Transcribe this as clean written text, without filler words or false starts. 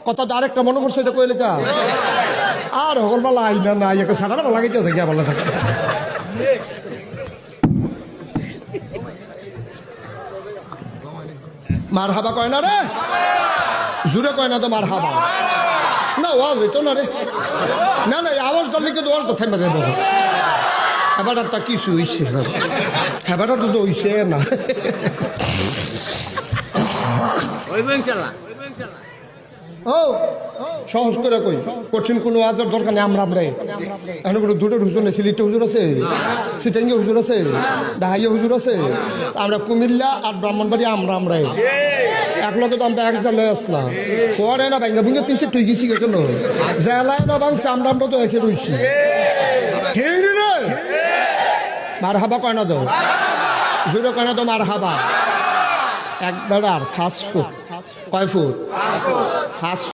কথা তো আরেকটা মনে করছে এটা কইলে কা আর হল বেলা আই না নাই একটা সাড়া বেলা লাগাইতেছে গিয়া বলা থাকে মার হাবা কয় না রে জুড়ে কয় না তো মার হাবা না ওয়াজ হইতো না রে না না আওয়াজ ধরলে কিন্তু ওর তো থেমে দেবো এবার তা কিছু হইছে না এবার তো হইছে না ও সহজ করে কই কঠিন কোনো আজার দরকার নেই আমরা এখন কোনো দুটো হুজুর নেই সিলেটে হুজুর আছে সিটাঙ্গি হুজুর আছে ডাহাইয়া হুজুর আছে আমরা কুমিল্লা আর ব্রাহ্মণবাড়ি আমরা এক লগে তো আমরা এক জায়গায় আসলাম পরে না ব্যাঙ্গা ভুঙ্গে তিনশে তুই গেছি কেন জেলায় না বাংছে আমরা তো এসে রয়েছি ঠিক রে মার হাবা কয় না তো জুড়ে কয় না তো মার হাবা একবার আর 5 ফুট কয় ফুট 5